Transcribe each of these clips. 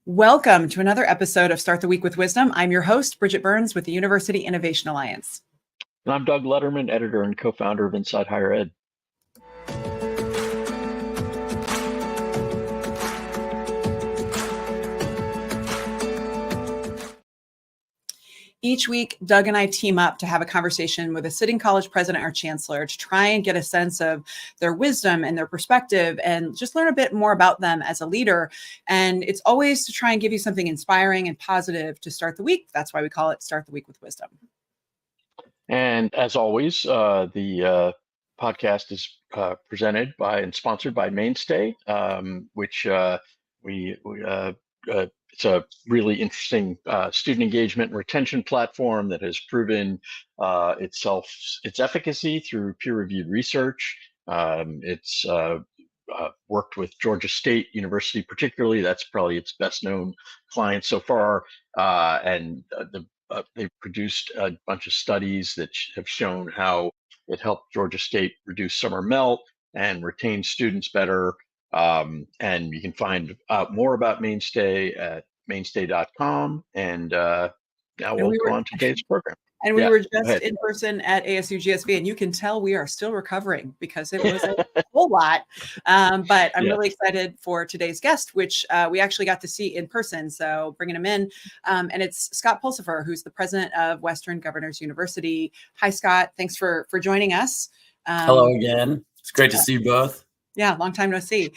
Welcome to another episode of Start the Week with Wisdom. I'm your host, Bridget Burns with the University Innovation Alliance. And I'm Doug Lederman, editor and co-founder of Inside Higher Ed. Each week, Doug and I team up to have a conversation with a sitting college president or chancellor to try and get a sense of their wisdom and their perspective and just learn a bit more about them as a leader. And it's always to try and give you something inspiring and positive to start the week. That's why we call it Start the Week with Wisdom. And as always, the podcast is presented by and sponsored by Mainstay, which it's a really interesting student engagement and retention platform that has proven its efficacy through peer-reviewed research. It's worked with Georgia State University particularly. That's probably its best known client so far. They've produced a bunch of studies that have shown how it helped Georgia State reduce summer melt and retain students better. And you can find out more about Mainstay at mainstay.com. And now we'll go on to today's program. And we were just in person at ASU GSV, and you can tell we are still recovering because it was a whole lot. But I'm really excited for today's guest, which we actually got to see in person. So bringing him in. And it's Scott Pulsipher, who's the president of Western Governors University. Hi, Scott. Thanks for joining us. Hello again. It's great to see you both. Yeah, long time no see.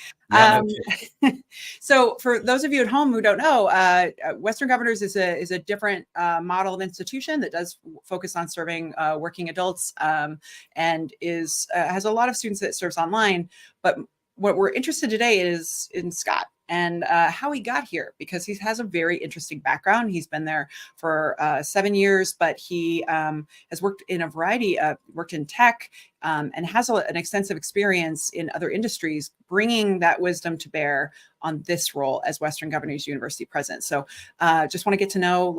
So for those of you at home who don't know, Western Governors is a different model of institution that does focus on serving working adults and has a lot of students that it serves online. But what we're interested today is in Scott and how he got here, because he has a very interesting background. He's been there for 7 years, but he has worked in a variety of, worked in tech and has an extensive experience in other industries, bringing that wisdom to bear on this role as Western Governors University president. So just want to get to know,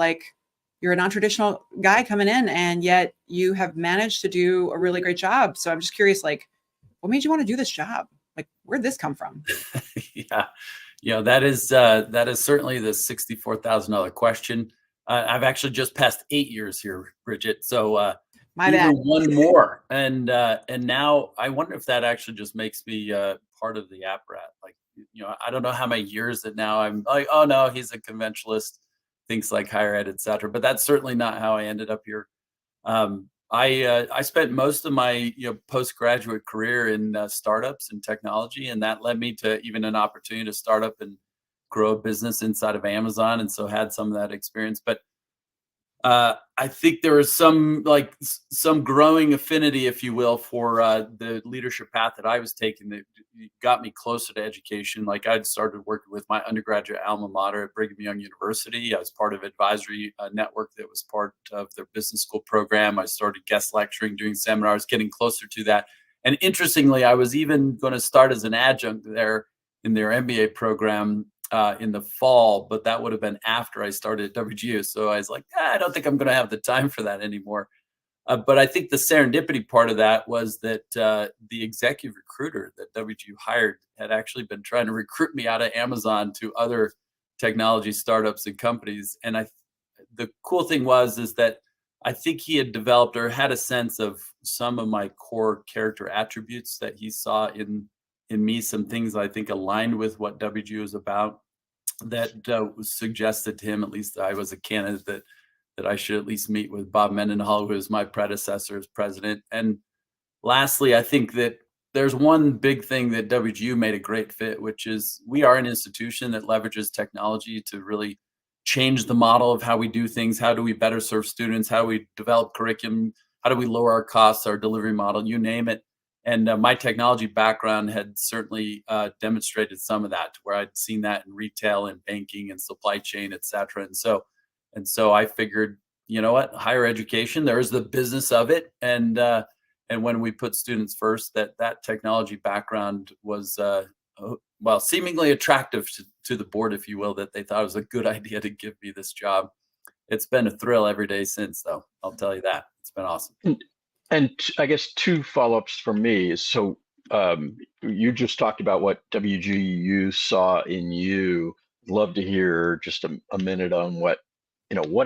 you're a non-traditional guy coming in, and yet you have managed to do a really great job. So I'm just curious, what made you want to do this job? Where'd this come from? Yeah, that is certainly the $64,000 question. I've actually just passed 8 years here, Bridget. So my bad. One more, and now I wonder if that actually just makes me part of the apparatus. I don't know how many years that now I'm like, oh no, he's a conventionalist, thinks like higher ed, etc. But that's certainly not how I ended up here. I spent most of my postgraduate career in startups and technology, and that led me to even an opportunity to start up and grow a business inside of Amazon, and so had some of that experience. But I think there was some growing affinity, if you will, for the leadership path that I was taking that got me closer to education. I'd started working with my undergraduate alma mater at Brigham Young University. I was part of advisory network that was part of their business school program. I started guest lecturing, doing seminars, getting closer to that. And interestingly, I was even going to start as an adjunct there in their MBA program in the fall, but that would have been after I started at WGU. So I was like, I don't think I'm going to have the time for that anymore. But I think the serendipity part of that was that the executive recruiter that WGU hired had actually been trying to recruit me out of Amazon to other technology startups and companies. And the cool thing is that I think he had developed or had a sense of some of my core character attributes that he saw in me, some things I think aligned with what WGU is about, that was suggested to him, at least I was a candidate that I should at least meet with Bob Mendenhall, who was my predecessor as president. And lastly, I think that there's one big thing that WGU made a great fit, which is we are an institution that leverages technology to really change the model of how we do things. How do we better serve students? How do we develop curriculum? How do we lower our costs, our delivery model, you name it. And my technology background had certainly demonstrated some of that, where I'd seen that in retail and banking and supply chain, et cetera. And so I figured, you know what, higher education, there is the business of it. And when we put students first, that technology background was, seemingly attractive to the board, if you will, that they thought it was a good idea to give me this job. It's been a thrill every day since, though. I'll tell you that. It's been awesome. And I guess two follow-ups from me is, so you just talked about what WGU saw in you love to hear just a minute on what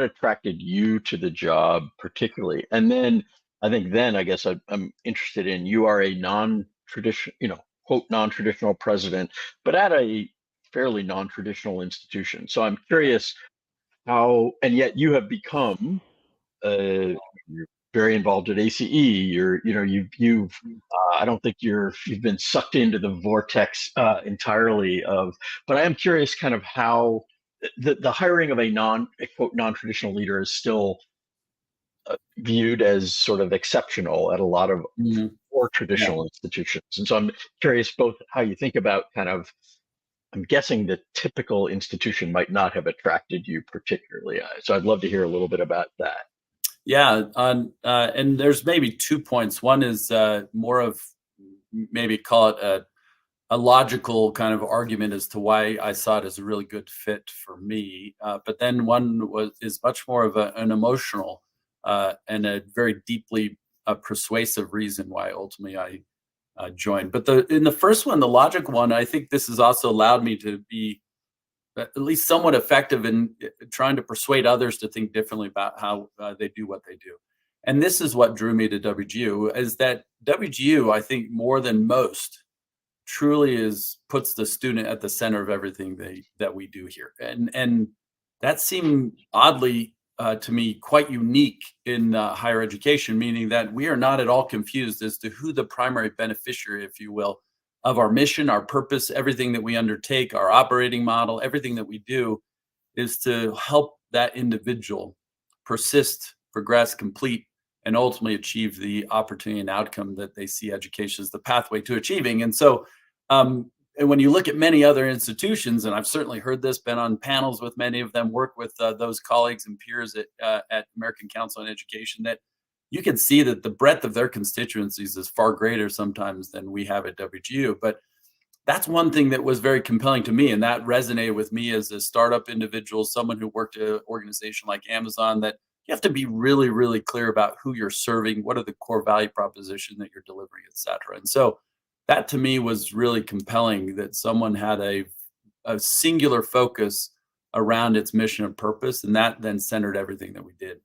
attracted you to the job particularly. And then I guess I'm interested in, you are a non-traditional, quote, non-traditional president, but at a fairly non-traditional institution. So I'm curious how, and yet you have become, you're very involved at ACE. I don't think you've been sucked into the vortex entirely but I am curious kind of how the hiring of a quote non-traditional leader is still viewed as sort of exceptional at a lot of more traditional institutions. And so I'm curious both how you think about kind of, I'm guessing the typical institution might not have attracted you particularly. So I'd love to hear a little bit about that. Yeah, and there's maybe 2 points. One is more of, maybe call it a logical kind of argument as to why I saw it as a really good fit for me. But then one is much more of an emotional and a very deeply persuasive reason why ultimately I joined. But in the first one, the logic one, I think this has also allowed me to be at least somewhat effective in trying to persuade others to think differently about how they do what they do. And this is what drew me to WGU, is that WGU, I think more than most, truly puts the student at the center of everything that we do here. And that seemed oddly to me quite unique in higher education, meaning that we are not at all confused as to who the primary beneficiary, if you will, of our mission, our purpose, everything that we undertake, our operating model, everything that we do is to help that individual persist, progress, complete, and ultimately achieve the opportunity and outcome that they see education as the pathway to achieving. And so, and when you look at many other institutions, and I've certainly heard this, been on panels with many of them, work with those colleagues and peers at American Council on Education, that you can see that the breadth of their constituencies is far greater sometimes than we have at WGU. But that's one thing that was very compelling to me, and that resonated with me as a startup individual, someone who worked at an organization like Amazon, that you have to be really, really clear about who you're serving, what are the core value proposition that you're delivering, et cetera. And so that to me was really compelling, that someone had a singular focus around its mission and purpose, and that then centered everything that we did.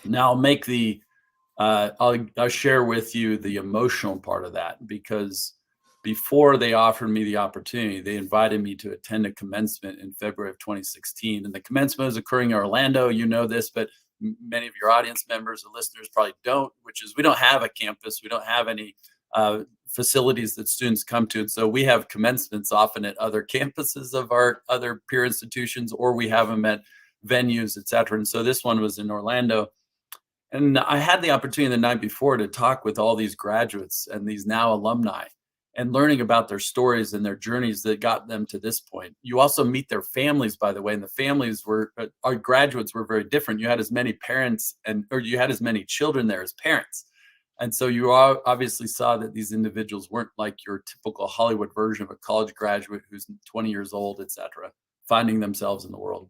Now I'll share with you the emotional part of that, because before they offered me the opportunity, they invited me to attend a commencement in February of 2016. And the commencement is occurring in Orlando. You know this, but many of your audience members and listeners probably don't, which is we don't have a campus. We don't have any facilities that students come to. And so we have commencements often at other campuses of our other peer institutions, or we have them at venues, et cetera. And so this one was in Orlando. And I had the opportunity the night before to talk with all these graduates and these now alumni, and learning about their stories and their journeys that got them to this point. You also meet their families, by the way, and the families our graduates were very different. You had as many parents or you had as many children there as parents. And so you obviously saw that these individuals weren't like your typical Hollywood version of a college graduate who's 20 years old, et cetera, finding themselves in the world.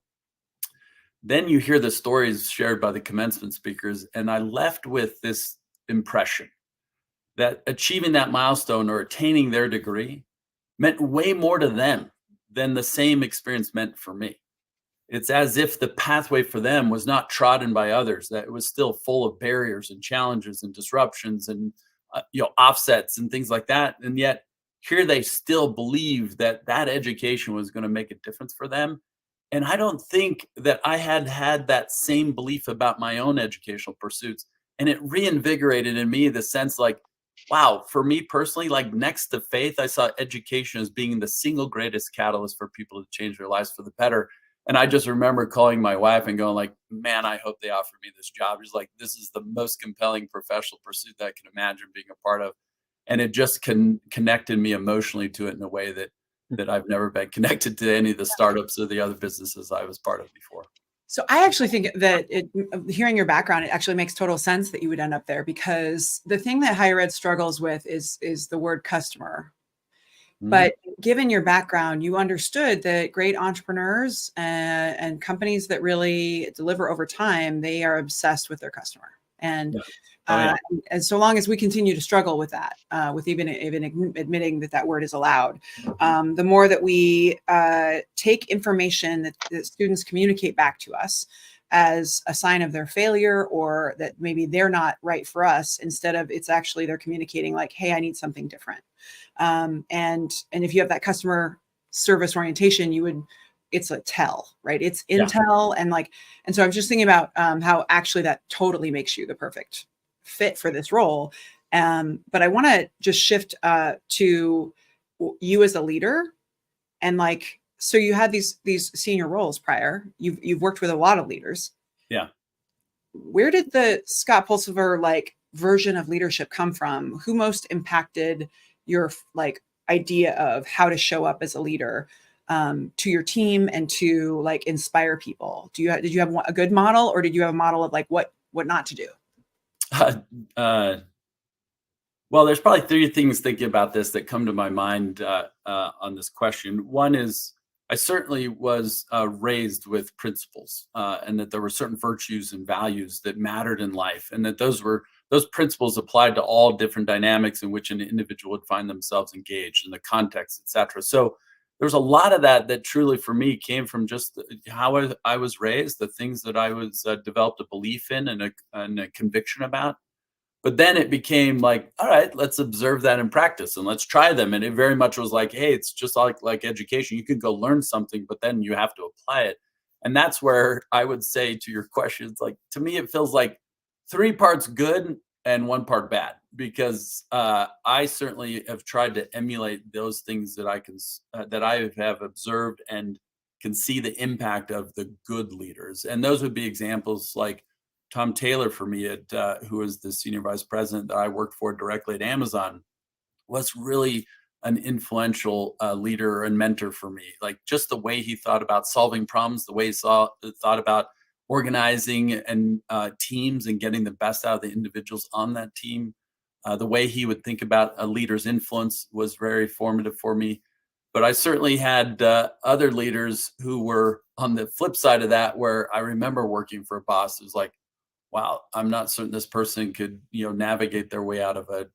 Then you hear the stories shared by the commencement speakers, and I left with this impression that achieving that milestone or attaining their degree meant way more to them than the same experience meant for me. It's as if the pathway for them was not trodden by others, that it was still full of barriers and challenges and disruptions and offsets and things like that. And yet here they still believe that education was going to make a difference for them. And I don't think that I had that same belief about my own educational pursuits. And it reinvigorated in me the sense like, wow, for me personally, like next to faith, I saw education as being the single greatest catalyst for people to change their lives for the better. And I just remember calling my wife and going like, man, I hope they offer me this job. She's like, this is the most compelling professional pursuit that I can imagine being a part of. And it just connected me emotionally to it in a way that I've never been connected to any of the startups or the other businesses I was part of before. So I actually think that hearing your background, it actually makes total sense that you would end up there, because the thing that higher ed struggles with is the word customer. Mm-hmm. But given your background, you understood that great entrepreneurs and companies that really deliver over time, they are obsessed with their customer. And And so long as we continue to struggle with that, with even admitting that word is allowed, the more that we take information that students communicate back to us as a sign of their failure, or that maybe they're not right for us, instead of it's actually they're communicating like, hey, I need something different. And if you have that customer service orientation, it's a tell, right? It's intel. And so I'm just thinking about how actually that totally makes you the perfect fit for this role. But I want to just shift to you as a leader. And so you had these senior roles prior. You've worked with a lot of leaders. Yeah. Where did the Scott Pulsipher version of leadership come from? Who most impacted your idea of how to show up as a leader to your team and to inspire people? Did you have a good model, or did you have a model of what not to do? Well, there's probably three things thinking about this that come to my mind on this question. One is, I certainly was raised with principles, and that there were certain virtues and values that mattered in life, and that those principles applied to all different dynamics in which an individual would find themselves engaged in the context, et cetera. So there's a lot of that truly for me came from just how I was raised, the things that I was developed a belief in and a conviction about. But then it became all right, let's observe that in practice and let's try them. And it very much was hey, it's just like education. You can go learn something, but then you have to apply it. And that's where I would say to your questions, to me, it feels like 3 parts good and 1 part bad, because I certainly have tried to emulate those things that I have observed and can see the impact of the good leaders. And those would be examples like Tom Taylor for me, who was the senior vice president that I worked for directly at Amazon, was really an influential leader and mentor for me. Just the way he thought about solving problems, the way he thought about organizing and teams and getting the best out of the individuals on that team. The way he would think about a leader's influence was very formative for me. But I certainly had other leaders who were on the flip side of that, where I remember working for a boss who's wow, I'm not certain this person could, navigate their way out of a,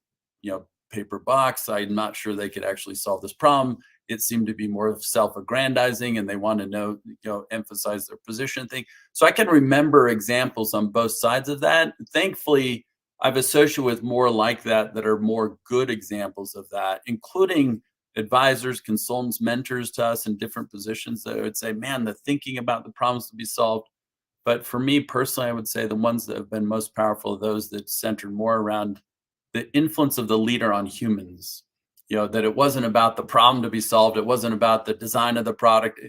paper box. I'm not sure they could actually solve this problem. It seemed to be more of self-aggrandizing, and they want to emphasize their position thing. So I can remember examples on both sides of that. Thankfully, I've associated with more like that are more good examples of that, including advisors, consultants, mentors to us in different positions that would say, man, the thinking about the problems to be solved. But for me personally, I would say the ones that have been most powerful are those that centered more around the influence of the leader on humans. That it wasn't about the problem to be solved. It wasn't about the design of the product.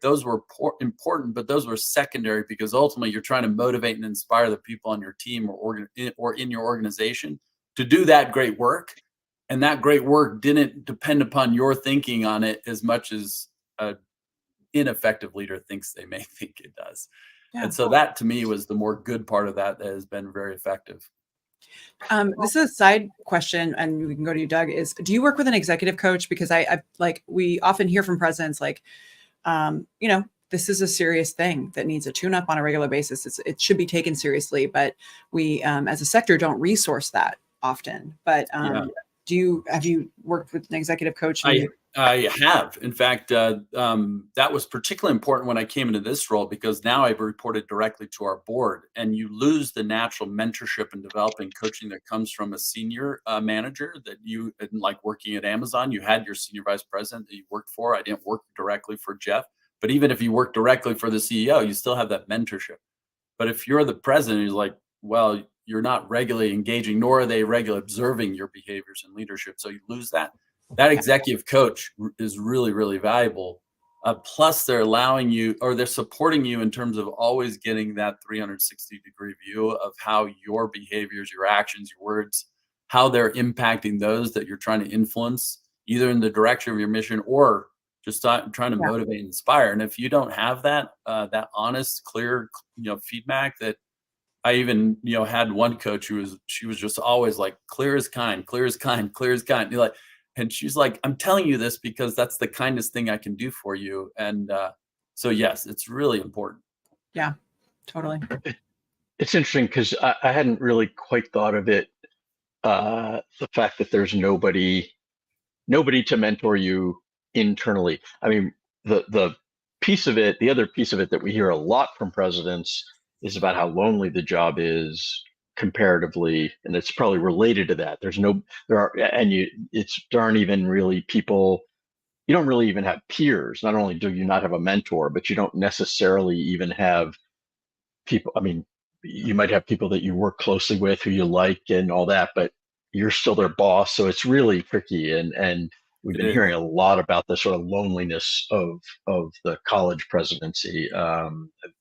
Those were important, but those were secondary, because ultimately you're trying to motivate and inspire the people on your team or in your organization to do that great work. And that great work didn't depend upon your thinking on it as much as an ineffective leader thinks they may think it does. Yeah. And so that to me was the more good part of that has been very effective. This is a side question, and we can go to you, Doug, is do you work with an executive coach? Because we often hear from presidents this is a serious thing that needs a tune-up on a regular basis. It should be taken seriously, but we as a sector don't resource that often. But have you worked with an executive coach? I have. In fact, that was particularly important when I came into this role, because now I've reported directly to our board, and you lose the natural mentorship and developing coaching that comes from a senior manager that you, working at Amazon, you had your senior vice president that you worked for. I didn't work directly for Jeff, but even if you work directly for the CEO, you still have that mentorship. But if you're the president, well, you're not regularly engaging, nor are they regularly observing your behaviors and leadership. So you lose that. That executive coach is really, really valuable. Plus, they're allowing you, or they're supporting you in terms of always getting that 360-degree view of how your behaviors, your actions, your words, how they're impacting those that you're trying to influence, either in the direction of your mission or just trying to motivate and inspire. And if you don't have that, that honest, clear, feedback, that I even, had one coach she was just always clear as kind, clear as kind, clear as kind. And she's like, I'm telling you this because that's the kindest thing I can do for you. And so, yes, it's really important. Yeah, totally. It's interesting because I hadn't really quite thought of it. The fact that there's nobody to mentor you internally. I mean, the piece of it, the other piece of it that we hear a lot from presidents is about how lonely the job is comparatively, and it's probably related to that. There aren't even really people. You don't really even have peers. Not only do you not have a mentor, but you don't necessarily even have people. I mean, you might have people that you work closely with who you like and all that, but you're still their boss. So it's really tricky. And we've been hearing a lot about the sort of loneliness of the college presidency.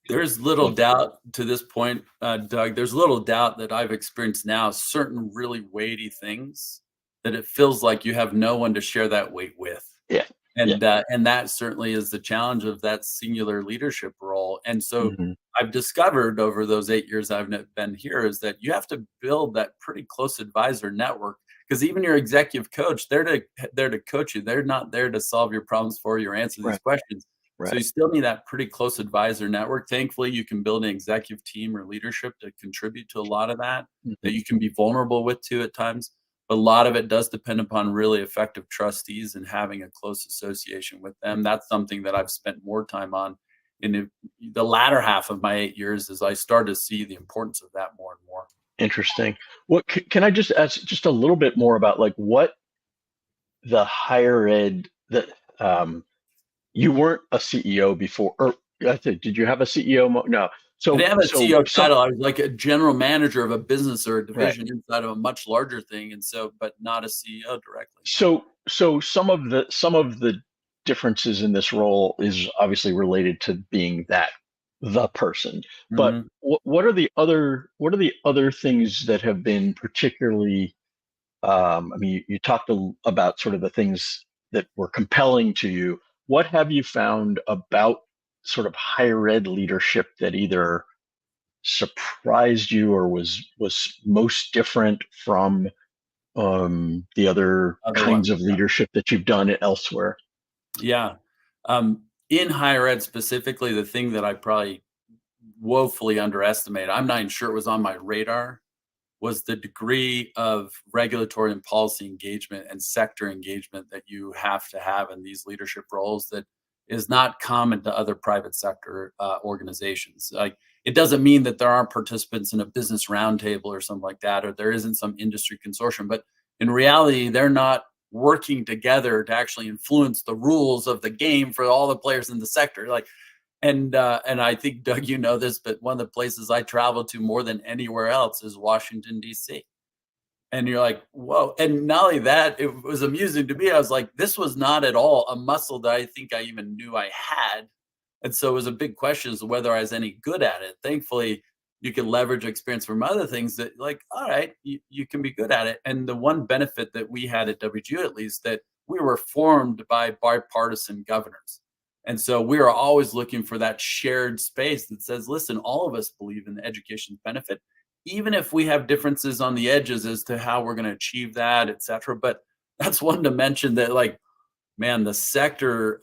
There's little doubt to this point, Doug, there's little doubt that I've experienced now certain really weighty things that it feels like you have no one to share that weight with. Yeah. And that certainly is the challenge of that singular leadership role. And so I've discovered over those 8 years I've been here is that you have to build that pretty close advisor network, because even your executive coach, they're to coach you. They're not there to solve your problems for you or answer these questions. So you still need that pretty close advisor network. Thankfully, you can build an executive team or leadership to contribute to a lot of that you can be vulnerable with too at times. But a lot of it does depend upon really effective trustees and having a close association with them. That's something that I've spent more time on in the latter half of my 8 years as I started to see the importance of that more and more. Interesting. What can I just ask just a little bit more about, like, what the higher ed that you weren't a CEO before, or I think, did you have a CEO? No. So I didn't have a CEO title. I was like a general manager of a business or a division inside of a much larger thing, and so, but not a CEO directly. So some of the differences in this role is obviously related to being the person. But what are the other things that have been particularly? I mean, you talked about sort of the things that were compelling to you. What have you found about sort of higher ed leadership that either surprised you or was most different from the other kinds of leadership that you've done elsewhere? Yeah. In higher ed specifically, the thing that I probably woefully underestimated, I'm not even sure it was on my radar, was the degree of regulatory and policy engagement and sector engagement that you have to have in these leadership roles that is not common to other private sector organizations. Like, it doesn't mean that there aren't participants in a business roundtable or something like that, or there isn't some industry consortium, but in reality, they're not working together to actually influence the rules of the game for all the players in the sector. Like, and I think, Doug, you know this, but one of the places I travel to more than anywhere else is Washington, D.C. And you're like, whoa. And not only that, it was amusing to me. I was like, this was not at all a muscle that I think I even knew I had. And so it was a big question as to whether I was any good at it. Thankfully, you can leverage experience from other things that, like, all right, you can be good at it. And the one benefit that we had at WGU, at least, that we were formed by bipartisan governors. And so we are always looking for that shared space that says, listen, all of us believe in the education benefit, even if we have differences on the edges as to how we're going to achieve that, et cetera. But that's one dimension that, like, man, the sector,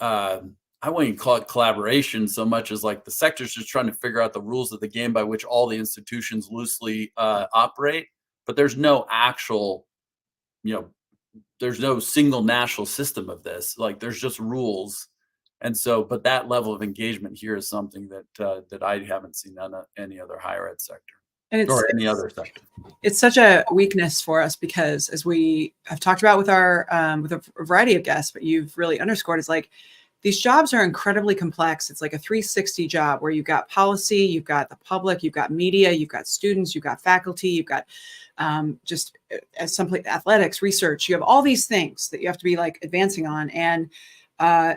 I wouldn't even call it collaboration so much as like the sector's just trying to figure out the rules of the game by which all the institutions loosely operate. But there's no actual, there's no single national system of this. Like, there's just rules. And so, but that level of engagement here is something that I haven't seen on any other higher ed sector. Or any other sector. It's such a weakness for us because, as we have talked about with our with a variety of guests, but you've really underscored, is like, these jobs are incredibly complex. It's like a 360 job where you've got policy, you've got the public, you've got media, you've got students, you've got faculty, you've got just as simply athletics, research. You have all these things that you have to be like advancing on, and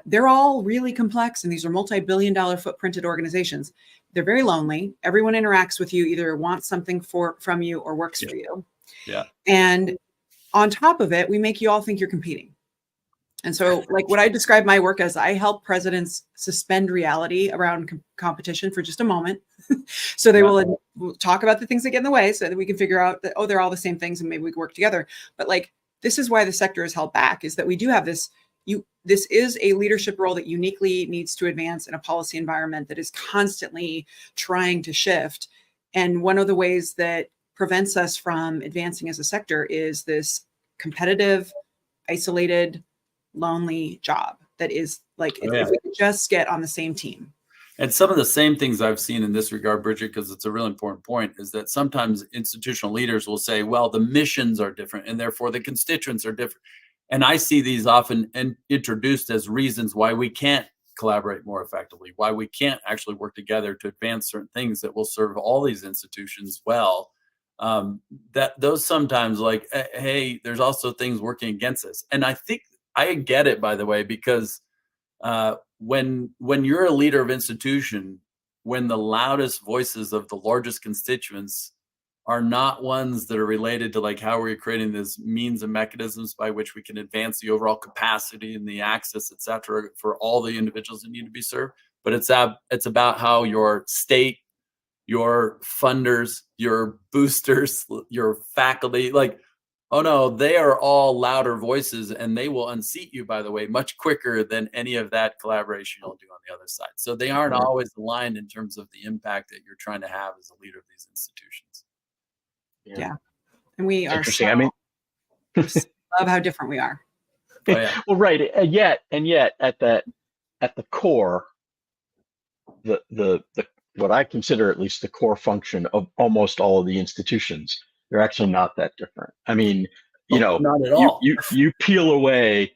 they're all really complex. And these are multi-billion-dollar footprinted organizations. They're very lonely. Everyone interacts with you, either wants something from you or works for you. Yeah. And on top of it, we make you all think you're competing. And so, like, what I describe my work as, I help presidents suspend reality around competition for just a moment. So they will talk about the things that get in the way so that we can figure out that, oh, they're all the same things and maybe we can work together. But, like, this is why the sector is held back, is that we do have this. This is a leadership role that uniquely needs to advance in a policy environment that is constantly trying to shift. And one of the ways that prevents us from advancing as a sector is this competitive, isolated, lonely job that is like, if we could just get on the same team. And some of the same things I've seen in this regard, Bridget, because it's a really important point, is that sometimes institutional leaders will say, well, the missions are different and therefore the constituents are different. And I see these often introduced as reasons why we can't collaborate more effectively, why we can't actually work together to advance certain things that will serve all these institutions well. That those sometimes like, hey, there's also things working against us. And I think I get it, by the way, because when you're a leader of institution, when the loudest voices of the largest constituents are not ones that are related to like how we're creating this means and mechanisms by which we can advance the overall capacity and the access, et cetera, for all the individuals that need to be served, but it's about how your state, your funders, your boosters, your faculty, like, oh no, they are all louder voices and they will unseat you, by the way, much quicker than any of that collaboration you'll do on the other side. So they aren't always aligned in terms of the impact that you're trying to have as a leader of these institutions. Yeah. And we are interesting. so, I mean, love how different we are. Oh, yeah. Well, right. And yet at the core, the what I consider at least the core function of almost all of the institutions, they're actually not that different. I mean, not at all. You peel away,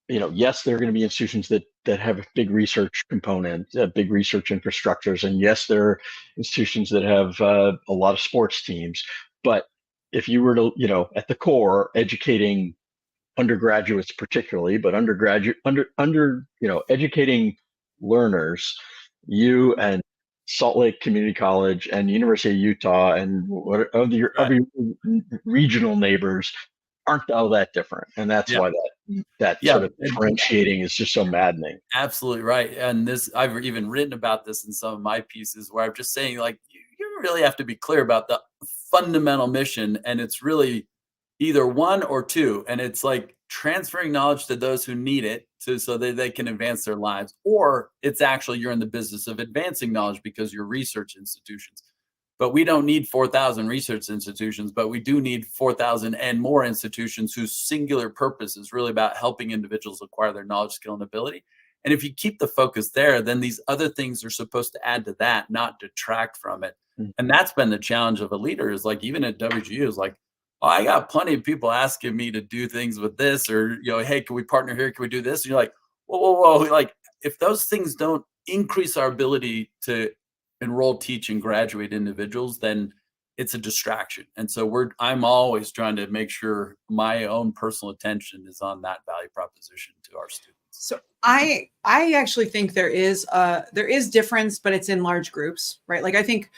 yes, there are going to be institutions that have a big research component, big research infrastructures, and yes, there are institutions that have a lot of sports teams. But if you were to, at the core, educating undergraduates particularly, but educating learners, you and Salt Lake Community College and University of Utah and what other your regional neighbors aren't all that different, and that's why that sort of differentiating is just so maddening. Absolutely right. And I've even written about this in some of my pieces where I'm just saying, like, you really have to be clear about the fundamental mission, and it's really either one or two, and it's like transferring knowledge to those who need it so that they can advance their lives, or it's actually you're in the business of advancing knowledge because you're research institutions. But we don't need 4,000 research institutions, but we do need 4,000 and more institutions whose singular purpose is really about helping individuals acquire their knowledge, skill, and ability. And if you keep the focus there, then these other things are supposed to add to that, not detract from it. And that's been the challenge of a leader, is like, even at WGU, is like, oh, I got plenty of people asking me to do things with this, or, hey, can we partner here? Can we do this? And you're like, whoa. Like, if those things don't increase our ability to enroll, teach, and graduate individuals, then it's a distraction. And so I'm always trying to make sure my own personal attention is on that value proposition to our students. So I actually think there is difference, but it's in large groups, right? Like I think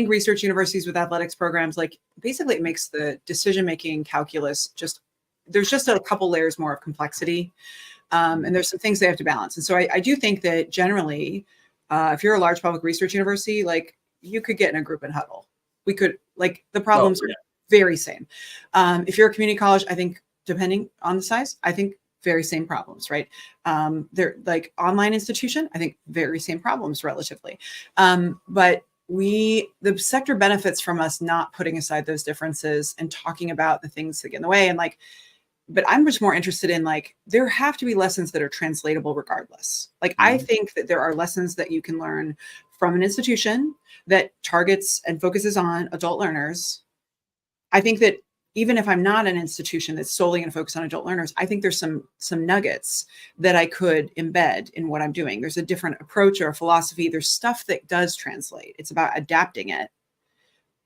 research universities with athletics programs, like basically it makes the decision-making calculus there's just a couple layers more of complexity. And there's some things they have to balance. And so I do think that generally, if you're a large public research university, like you could get in a group and huddle. We could, like, the problems are very same. If you're a community college, I think depending on the size, I think very same problems, right? They're like online institution, I think very same problems relatively. But the sector benefits from us not putting aside those differences and talking about the things that get in the way. And like, but I'm much more interested in, like, there have to be lessons that are translatable regardless. Like, I think that there are lessons that you can learn from an institution that targets and focuses on adult learners. I think that even if I'm not an institution that's solely going to focus on adult learners, I think there's some nuggets that I could embed in what I'm doing. There's a different approach or a philosophy. There's stuff that does translate. It's about adapting it.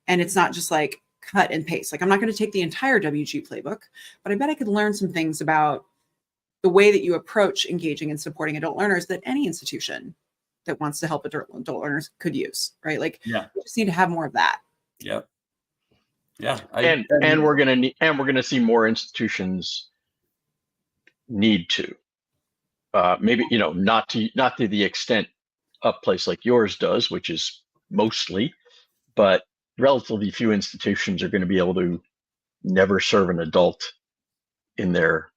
And it's not just like cut and paste. Like, I'm not going to take the entire WG playbook, but I bet I could learn some things about the way that you approach engaging and supporting adult learners that any institution that wants to help adult learners could use, right? Like, we just need to have more of that. Yep. Yeah. And we're gonna see more institutions need to, maybe, not to the extent a place like yours does, which is mostly, but relatively few institutions are going to be able to never serve an adult in their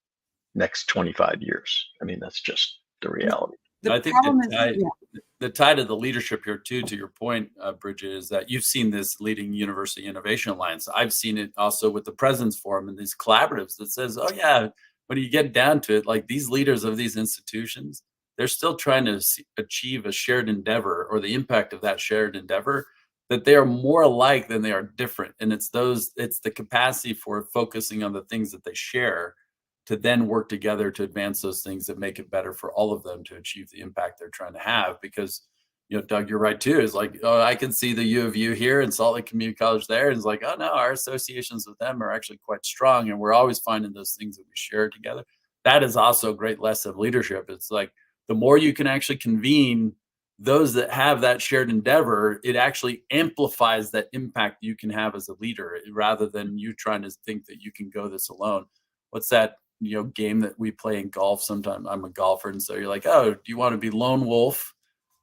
next 25 years. I mean, that's just the reality. I think the tie to the leadership here too, to your point, Bridget, is that you've seen this leading University Innovation Alliance. I've seen it also with the President's Forum and these collaboratives that says, oh yeah, when you get down to it, like these leaders of these institutions, they're still trying to achieve a shared endeavor, or the impact of that shared endeavor, that they are more alike than they are different. And it's the capacity for focusing on the things that they share to then work together to advance those things that make it better for all of them to achieve the impact they're trying to have. Because, Doug, you're right too. It's like, oh, I can see the U of U here and Salt Lake Community College there. And it's like, oh no, our associations with them are actually quite strong. And we're always finding those things that we share together. That is also a great lesson of leadership. It's like, the more you can actually convene those that have that shared endeavor, it actually amplifies that impact you can have as a leader, rather than you trying to think that you can go this alone. What's that game that we play in golf? Sometimes I'm a golfer, and so you're like, oh, do you want to be lone wolf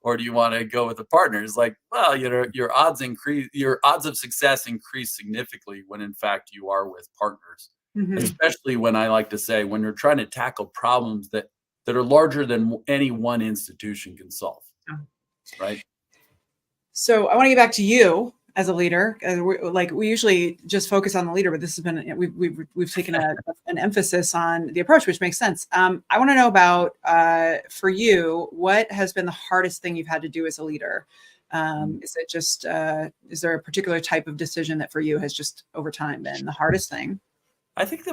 or do you want to go with a partner? It's like, well, your odds of success increase significantly when in fact you are with partners. Mm-hmm. Especially when, I like to say, when you're trying to tackle problems that are larger than any one institution can solve. Right. So I want to get back to you as a leader. We usually just focus on the leader, but this has been, we've taken an emphasis on the approach, which makes sense. I want to know about, for you, what has been the hardest thing you've had to do as a leader? Is it just, is there a particular type of decision that for you has just over time been the hardest thing? I think the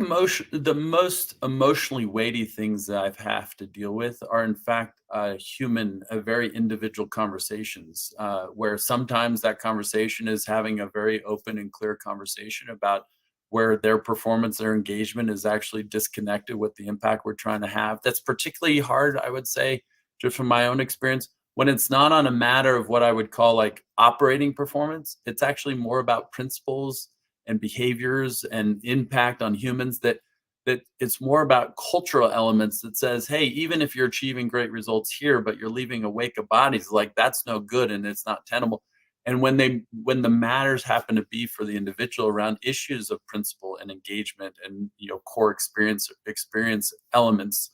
most emotionally weighty things that I've have to deal with are, in fact, very individual conversations, where sometimes that conversation is having a very open and clear conversation about where their performance, their engagement is actually disconnected with the impact we're trying to have. That's particularly hard, I would say, just from my own experience, when it's not on a matter of what I would call like operating performance. It's actually more about principles and behaviors and impact on humans, that it's more about cultural elements that says, hey, even if you're achieving great results here, but you're leaving a wake of bodies, like that's no good and it's not tenable. And when the matters happen to be for the individual around issues of principle and engagement and core experience elements,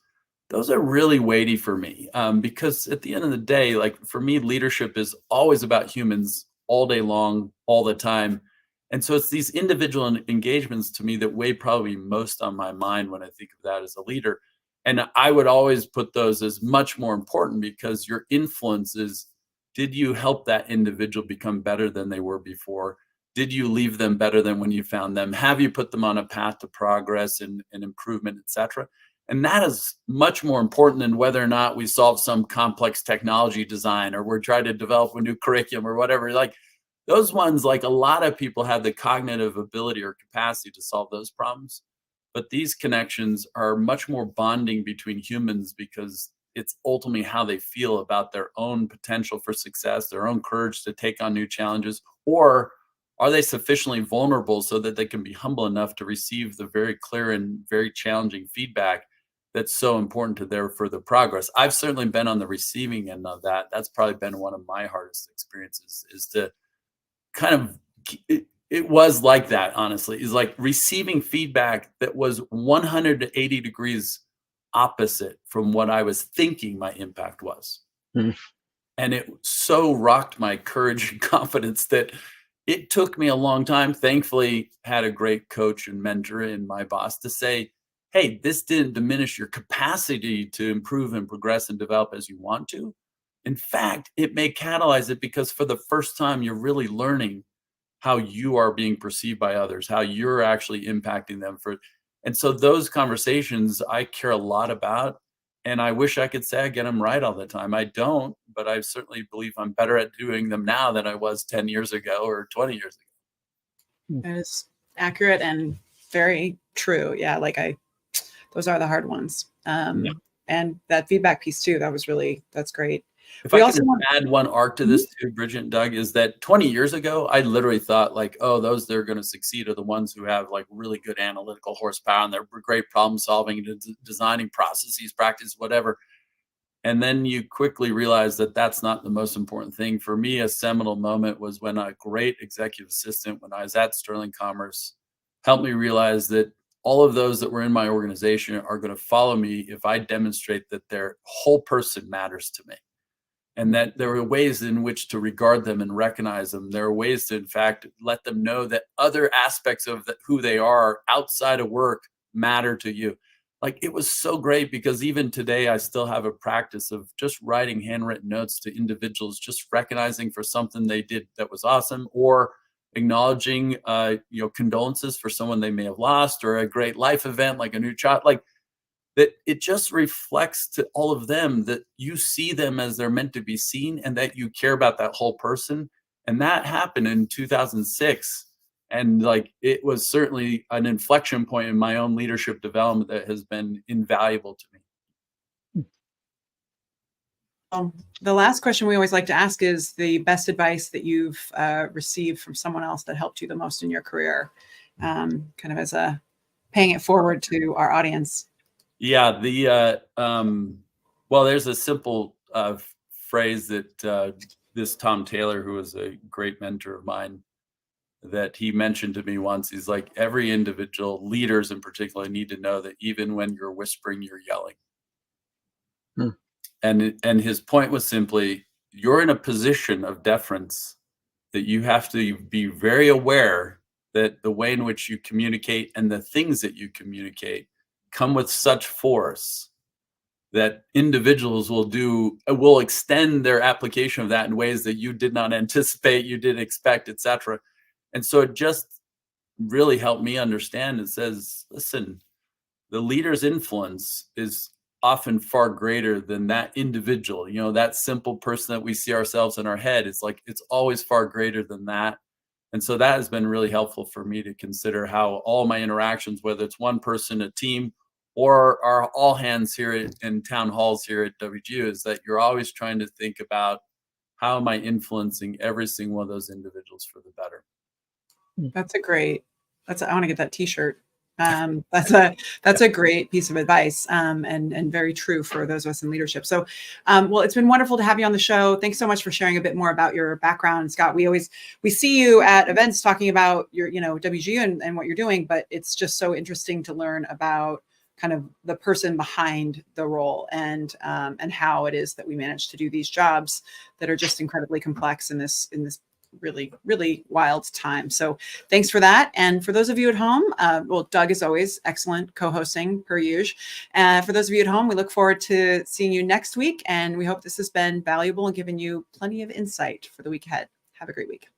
those are really weighty for me, because at the end of the day, like for me, leadership is always about humans all day long, all the time. And so it's these individual engagements to me that weigh probably most on my mind when I think of that as a leader. And I would always put those as much more important, because your influence is, did you help that individual become better than they were before? Did you leave them better than when you found them? Have you put them on a path to progress and improvement, et cetera? And that is much more important than whether or not we solve some complex technology design, or we're trying to develop a new curriculum or whatever. Like, those ones, like a lot of people have the cognitive ability or capacity to solve those problems. But these connections are much more bonding between humans, because it's ultimately how they feel about their own potential for success, their own courage to take on new challenges, or are they sufficiently vulnerable so that they can be humble enough to receive the very clear and very challenging feedback that's so important to their further progress. I've certainly been on the receiving end of that. That's probably been one of my hardest experiences, is to kind of, it was like that, honestly, is like receiving feedback that was 180 degrees opposite from what I was thinking my impact was. Mm. And it so rocked my courage and confidence that it took me a long time. Thankfully, had a great coach and mentor in my boss to say, hey, this didn't diminish your capacity to improve and progress and develop as you want to. In fact, it may catalyze it, because for the first time, you're really learning how you are being perceived by others, how you're actually impacting them. And so those conversations I care a lot about, and I wish I could say I get them right all the time. I don't, but I certainly believe I'm better at doing them now than I was 10 years ago or 20 years ago. That is accurate and very true. Yeah, those are the hard ones. And that feedback piece too, that's great. If I can add one arc to this too, Bridget and Doug, is that 20 years ago, I literally thought like, oh, those that are going to succeed are the ones who have like really good analytical horsepower and they're great problem solving, designing processes, practice, whatever. And then you quickly realize that that's not the most important thing. For me, a seminal moment was when a great executive assistant, when I was at Sterling Commerce, helped me realize that all of those that were in my organization are going to follow me if I demonstrate that their whole person matters to me. and that there are ways in which to regard them and recognize them. There are ways to, in fact, let them know that other aspects of who they are outside of work matter to you. Like, it was so great because even today I still have a practice of just writing handwritten notes to individuals, just recognizing for something they did that was awesome, or acknowledging condolences for someone they may have lost, or a great life event like a new child. Like, that it just reflects to all of them that you see them as they're meant to be seen, and that you care about that whole person. And that happened in 2006. And like, it was certainly an inflection point in my own leadership development that has been invaluable to me. The last question we always like to ask is the best advice that you've received from someone else that helped you the most in your career, kind of as a paying it forward to our audience. Yeah, well, there's a simple phrase that this Tom Taylor, who was a great mentor of mine, that he mentioned to me once. He's like, every individual, leaders in particular, need to know that even when you're whispering, you're yelling. And his point was simply, you're in a position of deference that you have to be very aware that the way in which you communicate and the things that you communicate come with such force that individuals will extend their application of that in ways that you did not anticipate, you didn't expect, etc. And so it just really helped me understand. It says, listen, the leader's influence is often far greater than that individual. That simple person that we see ourselves in our head, it's like, it's always far greater than that. And so that has been really helpful for me to consider how all my interactions, whether it's one person, a team, or our all hands here in town halls here at WGU, is that you're always trying to think about, how am I influencing every single one of those individuals for the better? I want to get that t-shirt. That's a great piece of advice, and very true for those of us in leadership. So, well, it's been wonderful to have you on the show. Thanks so much for sharing a bit more about your background, Scott. We see you at events talking about your, WGU and what you're doing, but it's just so interesting to learn about kind of the person behind the role, and how it is that we manage to do these jobs that are just incredibly complex in this really, really wild time. So thanks for that. And for those of you at home, well, Doug is always excellent co-hosting per usual. For those of you at home, we look forward to seeing you next week. And we hope this has been valuable and given you plenty of insight for the week ahead. Have a great week.